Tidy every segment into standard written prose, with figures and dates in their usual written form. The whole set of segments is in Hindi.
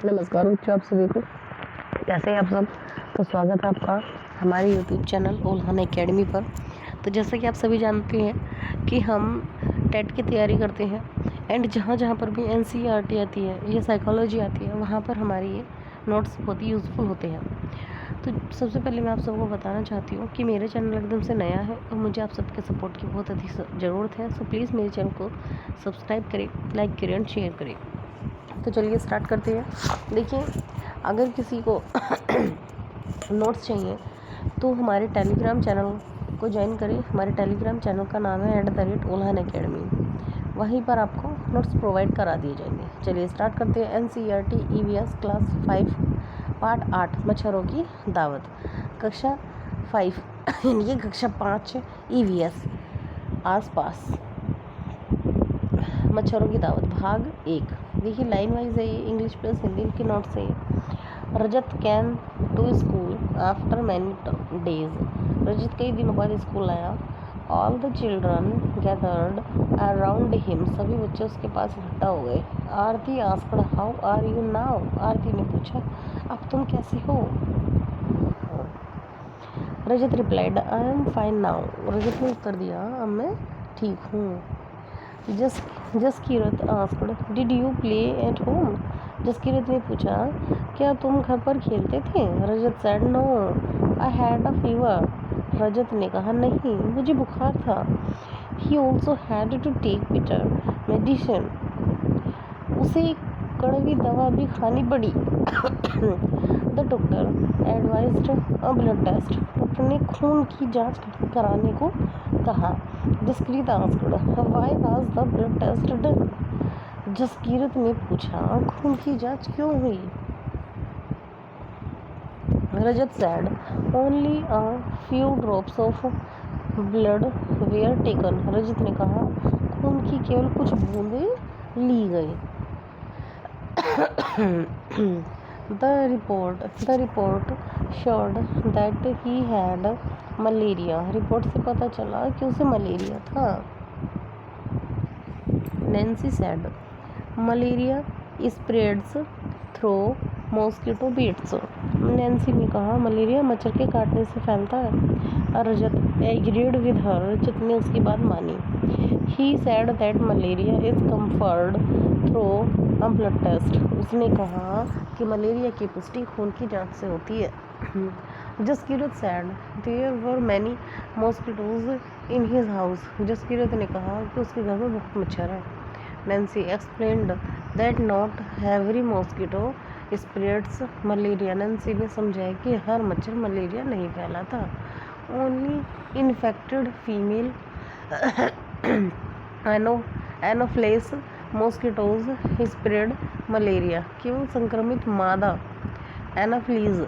नमस्कार उच्च आप सभी को। कैसे हैं आप सब? तो स्वागत है आपका हमारे यूट्यूब चैनल ओल्हान एकेडमी पर। तो जैसे कि आप सभी जानते हैं कि हम टेट की तैयारी करते हैं एंड जहाँ जहाँ पर भी एनसीईआरटी आती है या साइकोलॉजी आती है वहाँ पर हमारे ये नोट्स बहुत ही यूज़फुल होते हैं। तो सबसे पहले मैं आप सबको बताना चाहती हूँ कि मेरे चैनल एकदम से नया है और मुझे आप सबके सपोर्ट की बहुत अधिक ज़रूरत है। सो प्लीज़ मेरे चैनल को सब्सक्राइब करें, लाइक करें और शेयर करें। तो चलिए स्टार्ट करते हैं। देखिए, अगर किसी को नोट्स चाहिए तो हमारे टेलीग्राम चैनल को ज्वाइन करें। हमारे टेलीग्राम चैनल का नाम है @ओल्हान एकेडमी। वहीं पर आपको नोट्स प्रोवाइड करा दिए जाएंगे। चलिए स्टार्ट करते हैं। एनसीईआरटी ईवीएस क्लास 5 पार्ट 8 मच्छरों की दावत, कक्षा 5 यानी कि कक्षा 5 ईवीएस आसपास मच्छरों की दावत भाग 1। देखिए लाइन वाइज है ये, इंग्लिश प्लस हिंदी के नोट्स है। Rajat came to school after many days. Rajat कई दिनों बाद स्कूल आया। All the children gathered around him. सभी बच्चे उसके पास इकट्ठा हो गए। Aarti asked how are you now. Aarti ने पूछा अब तुम कैसे हो। Rajat replied I am fine now. Rajat ने उत्तर दिया अब मैं ठीक हूँ। Jaskirat asked did you play at home. Jaskirat ने पूछा क्या तुम घर पर खेलते थे। Rajat said no I had a fever. Rajat ने कहा नहीं, मुझे बुखार था। He also had to take bitter medicine. उसे कड़वी दवा भी खानी पड़ी। The doctor advised a blood test. Doctor ने खून की जांच कराने को कहा। Jaskirat asked why was the blood test done. Jaskirat ने पूछा खून की जांच क्यों हुई। Rajat said only a few drops of blood were taken. रजत ने कहा खून की केवल कुछ बूंदें ली गई। The report showed that he had malaria. Report से पता चला कि उसे मलेरिया था। Nancy said malaria spreads through mosquito bits. Nancy ने कहा मलेरिया मच्छर के काटने से फैलता है। रजत एग्रीड विद हर। रजत ने उसकी बात मानी। He said that malaria is confirmed through a blood test. उसने कहा कि मलेरिया की पुष्टि खून की जांच से होती है। Jaskirat said there were many mosquitoes in his house. Jaskirat ने कहा कि उसके घर में बहुत मच्छर है। Nancy explained that not every mosquito spreads malaria. Nancy ने समझाया कि हर मच्छर मलेरिया नहीं फैलाता। Only infected female anopheles mosquitoes spread malaria. केवल संक्रमित मादा एनाफ्लीज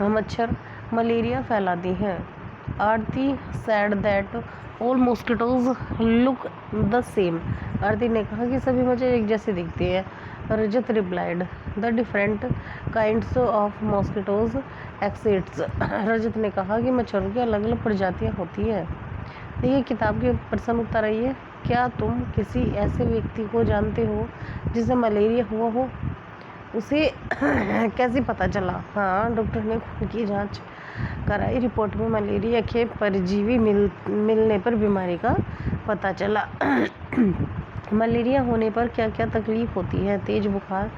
मच्छर मलेरिया फैलाती हैं। Aarti said that all mosquitoes look the same. Aarti ने कहा कि सभी मच्छर एक जैसे दिखते हैं। Rajat replied the different kinds of mosquitoes exists. Rajat ने कहा कि मच्छरों की अलग अलग प्रजातियां होती हैं। देखिए किताब के प्रश्न उत्तर आइए। क्या तुम किसी ऐसे व्यक्ति को जानते हो जिसे मलेरिया हुआ हो। उसे कैसे पता चला। हाँ, डॉक्टर ने खून की जांच कराई। रिपोर्ट में मलेरिया के परजीवी मिलने पर बीमारी का पता चला। मलेरिया होने पर क्या क्या तकलीफ होती है। तेज बुखार,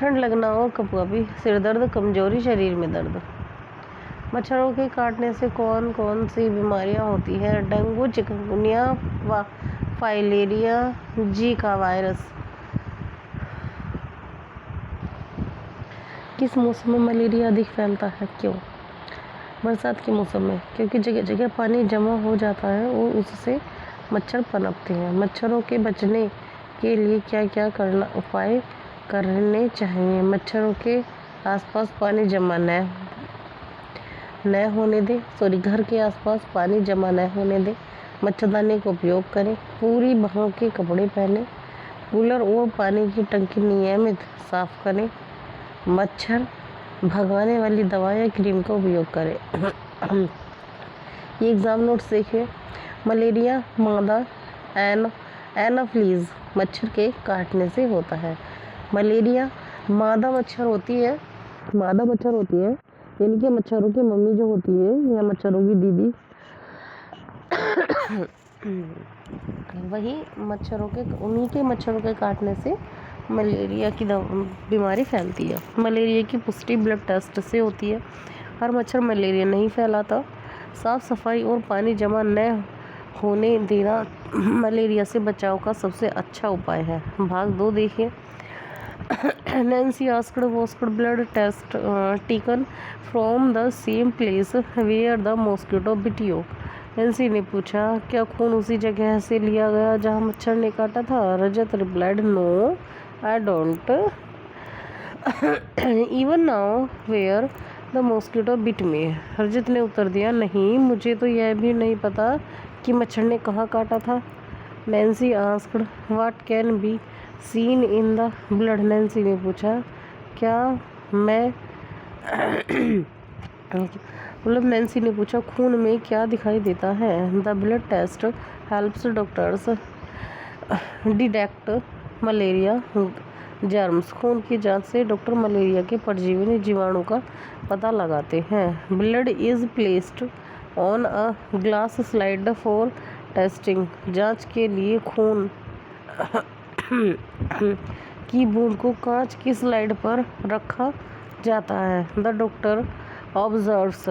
ठंड लगना और कपकपी, सिर दर्द, कमजोरी, शरीर में दर्द। मच्छरों के काटने से कौन कौन सी बीमारियां होती है। Dengue, chikungunya, filaria, Zika virus. किस मौसम में मलेरिया अधिक फैलता है, क्यों। बरसात के मौसम में, क्योंकि जगह जगह पानी जमा हो जाता है और उससे मच्छर पनपते हैं। मच्छरों के बचने के लिए क्या क्या उपाय करने चाहिए। मच्छरों के आसपास पानी जमा न होने दें। घर के आसपास पानी जमा न होने दें। मच्छरदानी का उपयोग करें। पूरी बाहों के कपड़े पहने। कूलर और पानी की टंकी नियमित साफ करें। मच्छर भगाने वाली दवा या क्रीम का उपयोग करें। ये एग्जाम नोट्स देखिए। मलेरिया मादा एनाफ्लीज मच्छर के काटने से होता है। मलेरिया मादा मच्छर होती है, यानी कि मच्छरों की मम्मी जो होती है या मच्छरों की दीदी, वही मच्छरों के उन्हीं के मच्छरों के काटने से मलेरिया की बीमारी फैलती है। मलेरिया की पुष्टि ब्लड टेस्ट से होती है। हर मच्छर मलेरिया नहीं फैलाता। साफ सफाई और पानी जमा न होने देना मलेरिया से बचाव का सबसे अच्छा उपाय है। भाग 2 देखिए। Nancy asked was blood test taken from the same place where the mosquito bit you? Nancy ने पूछा, क्या खून उसी जगह से लिया गया जहां मच्छर ने काटा था? Rajat replied, no I don't even know where the mosquito bit me. Rajat ने उत्तर दिया, नहीं, मुझे तो यह भी नहीं पता कि मच्छर ने कहाँ काटा था। Nancy asked what can be seen in the blood. Nancy ने पूछा, क्या मैं नैन्सी ने पूछा, खून में क्या दिखाई देता है? The blood test helps doctors detect malaria germs. खून की जांच से डॉक्टर मलेरिया के परजीवी जीवाणु का पता लगाते हैं। Blood is placed on a glass slide for testing. जांच के लिए खून की बूंद को कांच की स्लाइड पर रखा जाता है। The doctor observes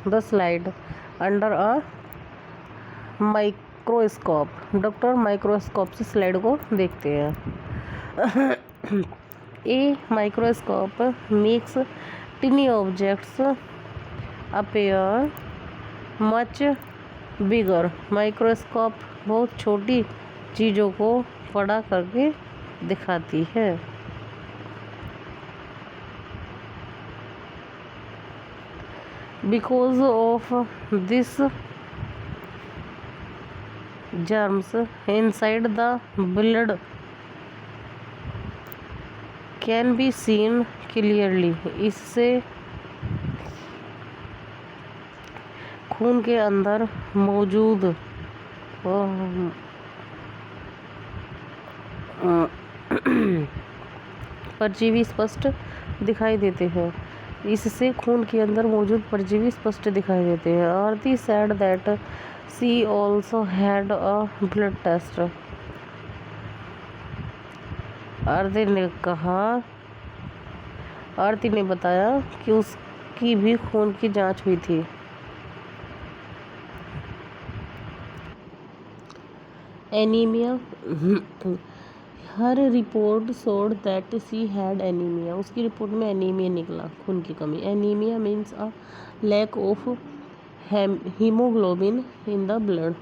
the slide under a microscope. Doctor microscope से स्लाइड को देखते हैं। A microscope makes टिनी objects appear much bigger. Microscope बहुत छोटी चीज़ों को बड़ा करके दिखाती है। Because of this germs inside the blood can be seen clearly. इससे खून के अंदर मौजूद परजीवी स्पष्ट दिखाई देते हैं। इससे खून के अंदर मौजूद परजीवी स्पष्ट दिखाई देते हैं। Aarti said that she also had a blood test. Aarti ने बताया कि उसकी भी खून की जांच हुई थी। Anaemia, her report showed that she had anaemia. उसकी रिपोर्ट में एनीमिया निकला, खून की कमी। Anaemia means a lack of haemoglobin in the blood.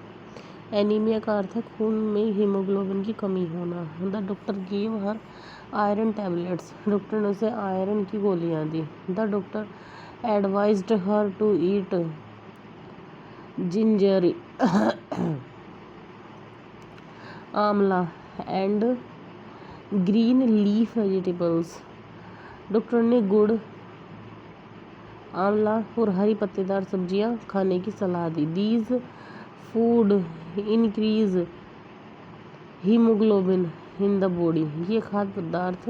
Anaemia का अर्थ है खून में हीमोग्लोबिन की कमी होना। The doctor give her iron tablets. Doctor ने उसे आयरन की गोलियां दी। The doctor advised her to eat ginger amla and green leaf vegetables. Doctor ने गुड़, आंवला और हरी पत्तेदार सब्जियां खाने की सलाह दी। These food increase haemoglobin in the body. ये खाद्य पदार्थ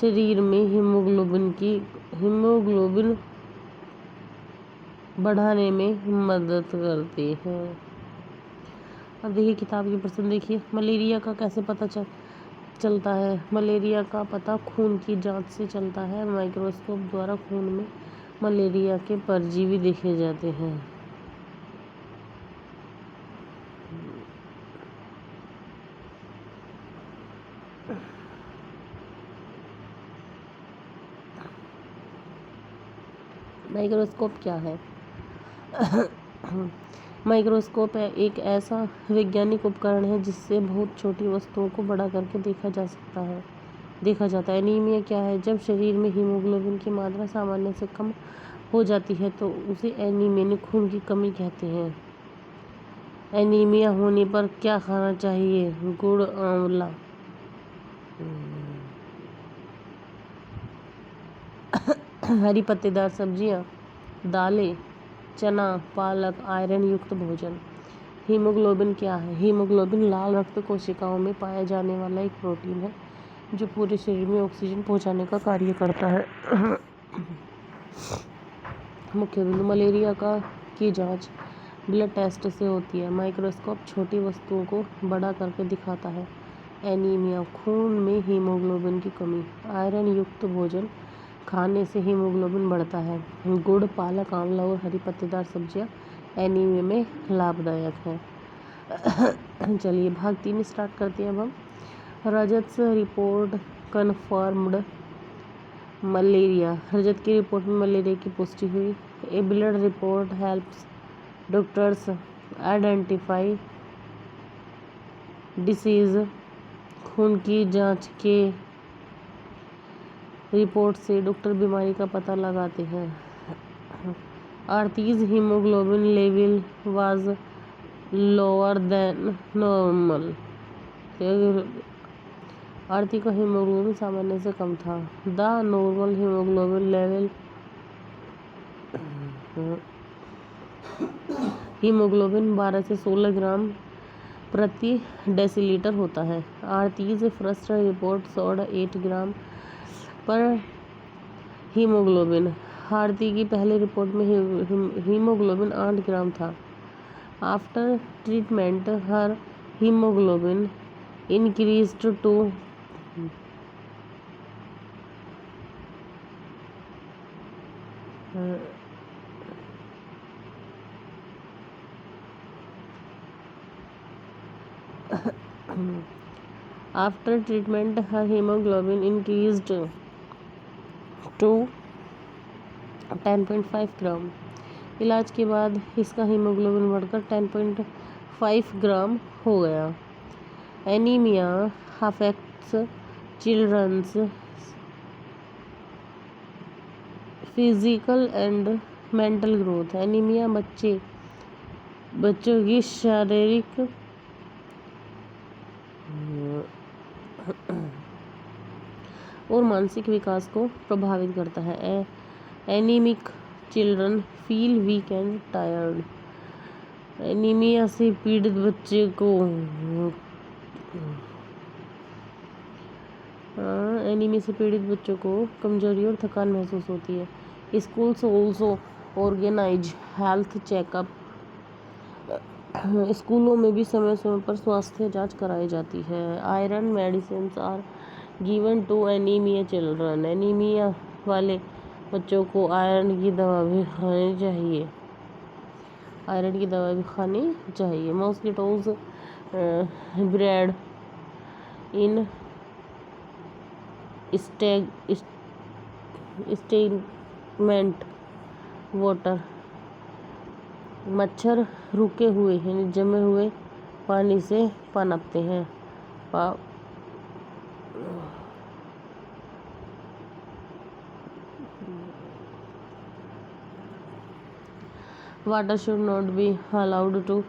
शरीर में हीमोग्लोबिन बढ़ाने में मदद करते हैं। अब देखिए किताब की प्रश्न देखिए। मलेरिया का कैसे पता चलता है? मलेरिया का पता खून की जांच से चलता है। माइक्रोस्कोप द्वारा खून में मलेरिया के परजीवी देखे जाते हैं। माइक्रोस्कोप क्या है? माइक्रोस्कोप एक ऐसा वैज्ञानिक उपकरण है जिससे बहुत छोटी वस्तुओं को बड़ा करके देखा जाता है। एनीमिया क्या है? जब शरीर में हीमोग्लोबिन की मात्रा सामान्य से कम हो जाती है तो उसे एनीमिया खून की कमी कहते हैं। एनीमिया होने पर क्या खाना चाहिए? गुड़, आंवला, हरी पत्तेदार सब्जियां, दालें, चना, पालक, आयरन युक्त भोजन। हीमोग्लोबिन क्या है? हीमोग्लोबिन लाल रक्त कोशिकाओं में पाया जाने वाला एक प्रोटीन है जो पूरे शरीर में ऑक्सीजन पहुंचाने का कार्य करता है। मुख्य बिंदु मलेरिया की जांच ब्लड टेस्ट से होती है। माइक्रोस्कोप छोटी वस्तुओं को बड़ा करके दिखाता है। एनीमिया, खून में हीमोग्लोबिन की कमी। आयरन युक्त भोजन खाने से हीमोग्लोबिन बढ़ता है। गुड़, पालक, आंवला और हरी पत्तेदार सब्जियां एनीमिया में लाभदायक हैं। चलिए भाग 3 स्टार्ट करते हैं अब हम। Rajat report confirmed malaria. Rajat की रिपोर्ट में मलेरिया की पुष्टि हुई। A blood report helps doctors identify disease. खून की जांच के रिपोर्ट से डॉक्टर बीमारी का पता लगाते हैं। Aarti's haemoglobin level was lower than normal. Aarti का हीमोग्लोबिन सामान्य से कम था। The normal haemoglobin level haemoglobin 12 से 16 ग्राम प्रति डेसीलीटर होता है। Aarti's first report showed 8 gram per haemoglobin. आरती की पहली रिपोर्ट में हीमोग्लोबिन 8 ग्राम था। After treatment her haemoglobin increased to after treatment her hemoglobin increased to 10.5 ग्राम। इलाज के बाद इसका हीमोग्लोबिन बढ़कर 10.5 ग्राम हो गया। Anaemia affects children's physical and mental growth. Anaemia बच्चों की शारीरिक और मानसिक विकास को प्रभावित करता है। Anaemic children feel weak and tired. Anaemia से पीड़ित बच्चे को एनीमिया से पीड़ित बच्चों को कमजोरी और थकान महसूस होती है। Schools also organise health checkup. स्कूलों में भी समय समय पर स्वास्थ्य जांच कराई जाती है। Iron medicine are given to anaemia children. Anaemia वाले बच्चों को आयरन की दवा भी खानी चाहिए। Mosquitoes breed in stagnant water. मच्छर रुके हुए यानी जमे हुए पानी से पनपते हैं। Water should not be allowed to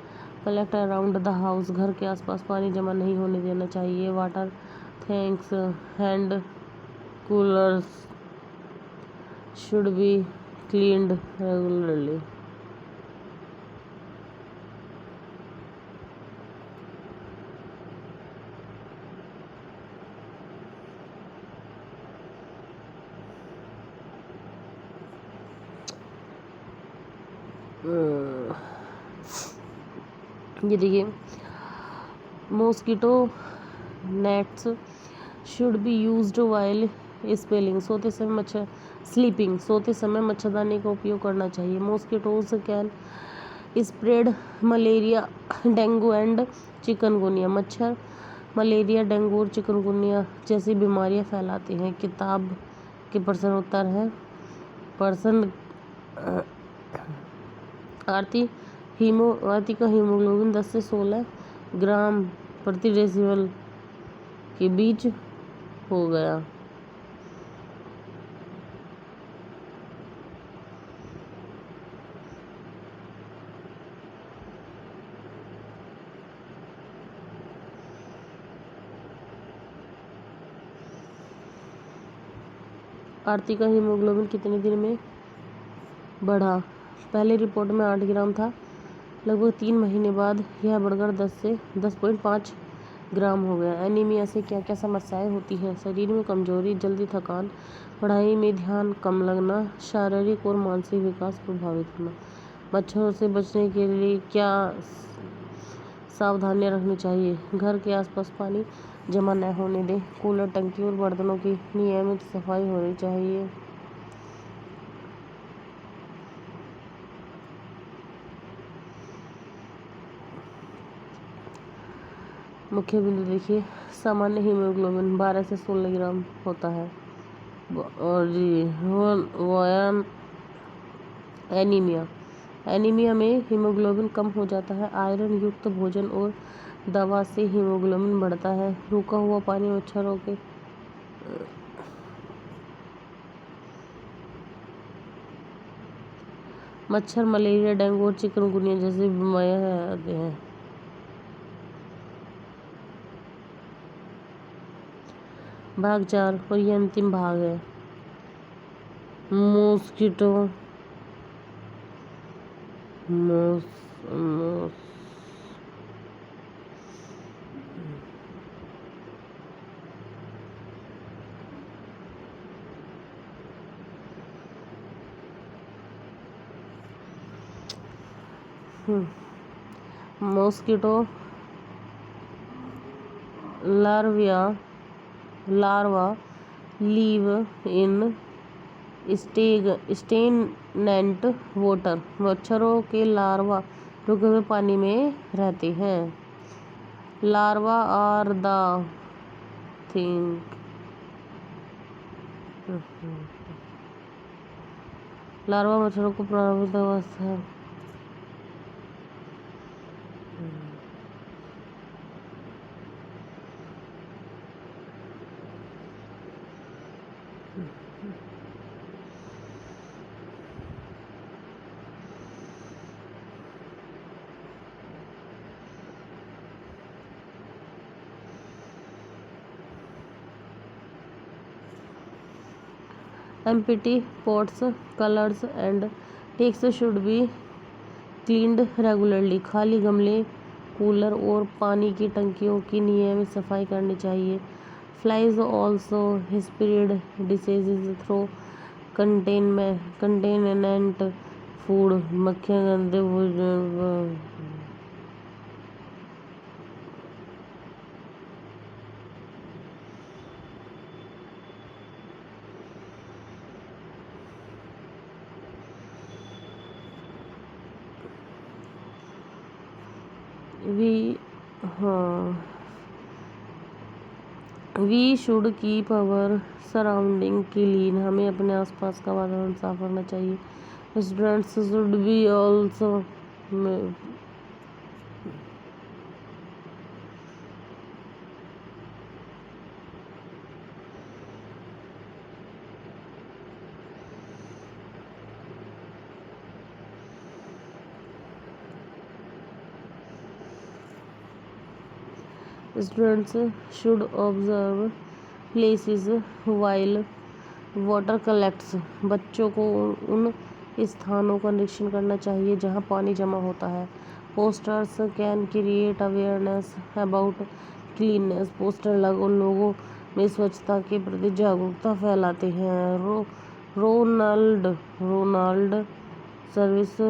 collect around the house. घर के आसपास पानी जमा नहीं होने देना चाहिए। Water tanks and coolers should be cleaned regularly. ये देखिए, mosquito nets should be used while sleeping. सोते समय मच्छरदानी का उपयोग करना चाहिए। Mosquitoes can spread malaria, dengue and chikungunya. मच्छर मलेरिया, डेंगू और चिकनगुनिया जैसी बीमारियां फैलाते हैं। किताब के प्रश्न उत्तर है। आरती का हीमोग्लोबिन 10 से 16 ग्राम प्रति डेसिबल के बीच हो गया। आरती का हीमोग्लोबिन कितने दिन में बढ़ा? पहले रिपोर्ट में 8 ग्राम था। लगभग 3 महीने बाद यह बढ़कर 10 से 10.5 ग्राम हो गया। एनीमिया से क्या क्या समस्याएं होती हैं? शरीर में कमजोरी, जल्दी थकान, पढ़ाई में ध्यान कम लगना, शारीरिक और मानसिक विकास प्रभावित होना। मच्छरों से बचने के लिए क्या सावधानियां रखनी चाहिए? घर के आसपास पानी जमा न होने दें। कूलर, टंकी और बर्तनों की नियमित सफाई होनी चाहिए। मुख्य बिंदु देखिए, सामान्य हीमोग्लोबिन 12 से 16 ग्राम होता है। और जी वयन एनीमिया, एनीमिया में हीमोग्लोबिन कम हो जाता है। आयरन युक्त भोजन और दवा से हीमोग्लोबिन बढ़ता है। रुका हुआ पानी मच्छरों के मच्छर मलेरिया, डेंगू और चिकनगुनिया जैसी बीमारियां आते हैं। भाग 4 और ये अंतिम भाग है। Mosquito mos mos mosquito larva live in stagnant water. मच्छरों के लार्वा रुके हुए पानी में रहते हैं। Larva are the think larva मच्छरों को प्रारंभिक अवस्था empty pots, colors and tanks should be cleaned regularly। खाली गमले, कूलर और पानी की टंकियों की नियमित सफाई करनी चाहिए। Flies also spread diseases through contaminant food। मक्खियाँ गंदे भोजन we should keep our surrounding clean. हमें अपने आसपास का वातावरण साफ रखना चाहिए। Students should be also observe places while water collects. बच्चों को उन स्थानों का निरीक्षण करना चाहिए जहां पानी जमा होता है। Posters can create awareness about cleanness. Poster लोगों में स्वच्छता के प्रति जागरूकता फैलाते हैं। रोनाल्ड सर्विस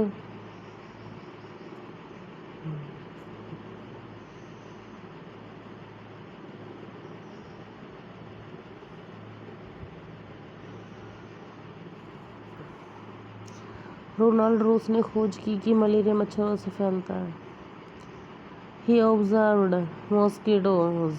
रोनाल्ड रोस ने खोज की कि मलेरिया मच्छरों से फैलता है। He observed mosquitoes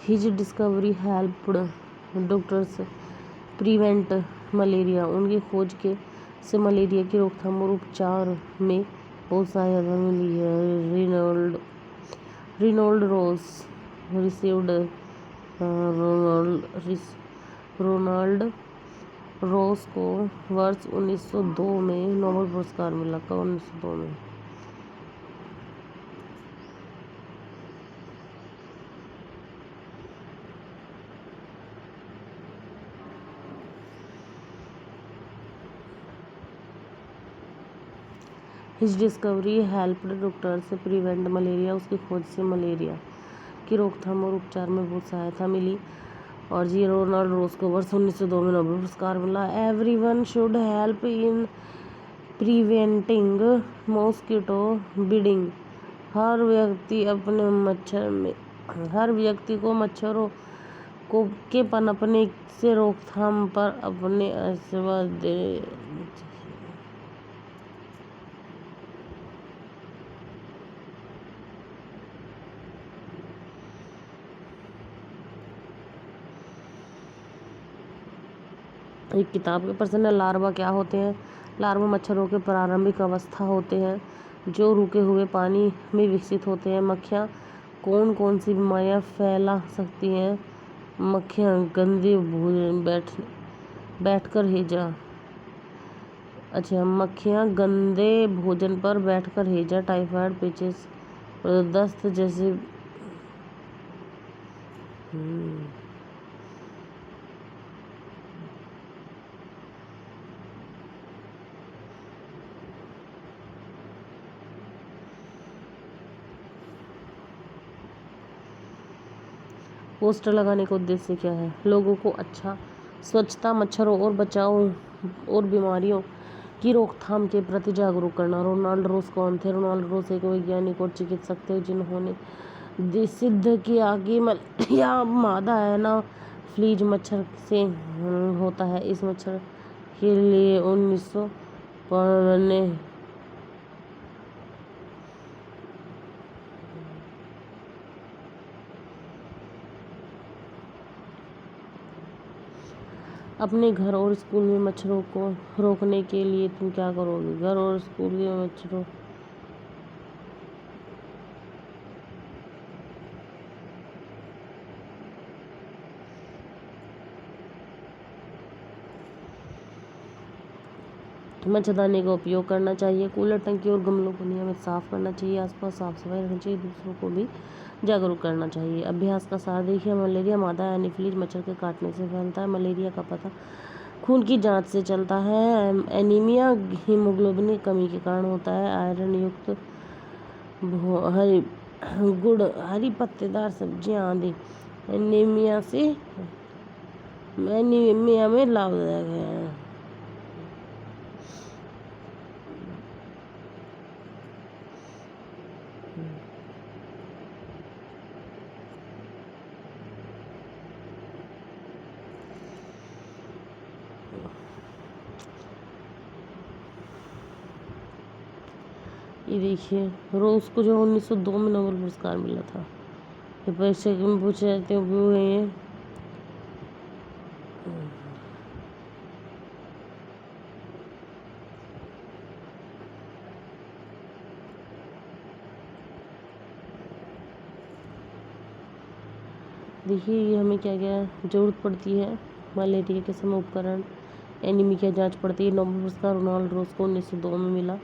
his discovery helped doctors prevent malaria. उनकी खोज के से मलेरिया की रोकथाम और उपचार में बहुत सहायता मिली है। रिनोल्ड रोस रिसीव्ड रोनाल्ड रोस को वर्ष 1902 में नोबेल पुरस्कार मिला। कब? 1902 में। हिज डिस्कवरी हेल्प्ड डॉक्टर से प्रिवेंट मलेरिया। उसकी खोज से मलेरिया की रोकथाम और उपचार में बहुत सहायता मिली। और जी रोनाल्ड रोस को वर्ष 1902 में नोबेल पुरस्कार मिला। Everyone should help in preventing mosquito breeding. हर व्यक्ति को मच्छरों के पनपने से रोकथाम पर अपने आशीर्वाद दे। एक किताब के प्रश्न है, लार्वा क्या होते हैं? लार्वा मच्छरों के प्रारंभिक अवस्था होते हैं जो रुके हुए पानी में विकसित होते हैं। मक्खियाँ कौन कौन सी बीमारियाँ फैला सकती हैं? मक्खियाँ गंदे भोजन बैठकर हैजा, टाइफाइड, पेचिश और दस्त जैसे पोस्टर लगाने का उद्देश्य क्या है? लोगों को स्वच्छता, मच्छरों और बचाव और बीमारियों की रोकथाम के प्रति जागरूक करना। रोनाल्ड रोस कौन थे? रोनाल्ड रोस एक वैज्ञानिक और चिकित्सक थे जिन्होंने सिद्ध किया कि मलेरिया मादा एनाफिलीज मच्छर से होता है। इस मच्छर के लिए 1995 अपने घर और स्कूल में मच्छरों को रोकने के लिए तुम क्या करोगे? घर और स्कूल में मच्छरों मच्छरदानी का उपयोग करना चाहिए। कूलर, टंकी और गमलों को नियमित साफ करना चाहिए। आसपास साफ सफाई रखनी चाहिए। दूसरों को भी जागरूक करना चाहिए। अभ्यास का सार देखिए। मलेरिया मादा एनाफिलीज मच्छर के काटने से फैलता है। मलेरिया का पता खून की जांच से चलता है। एनीमिया हीमोग्लोबिन की कमी के कारण होता है। आयरन युक्त हरी पत्तेदार सब्जियां आदि एनीमिया में लाभदायक है। ये देखिए, रोज को जो 1902 में नोबेल पुरस्कार मिला था। ये परीक्षा में पूछे जाते हुए हैं। देखिए, ये हमें क्या क्या जरूरत पड़ती है? मलेरिया के समय उपकरण, एनीमिया की जांच पड़ती है। नोबेल पुरस्कार रोनाल्ड रोस को 1902 में मिला।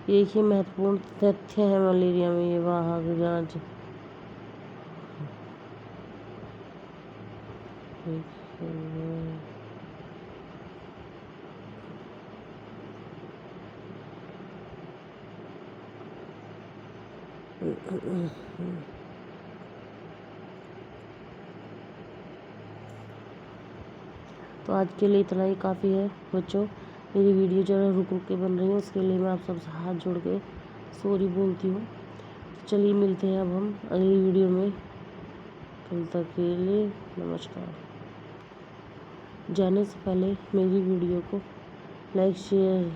एक ही महत्वपूर्ण तथ्य है मलेरिया में ये वाहक जांच। तो आज के लिए इतना ही काफ़ी है बच्चों। मेरी वीडियो जो रुक के बन रही है उसके लिए मैं आप सबसे हाथ जोड़ के सॉरी बोलती हूँ। चलिए मिलते हैं अब हम अगली वीडियो में। तब तक के लिए नमस्कार। जाने से पहले मेरी वीडियो को लाइक, शेयर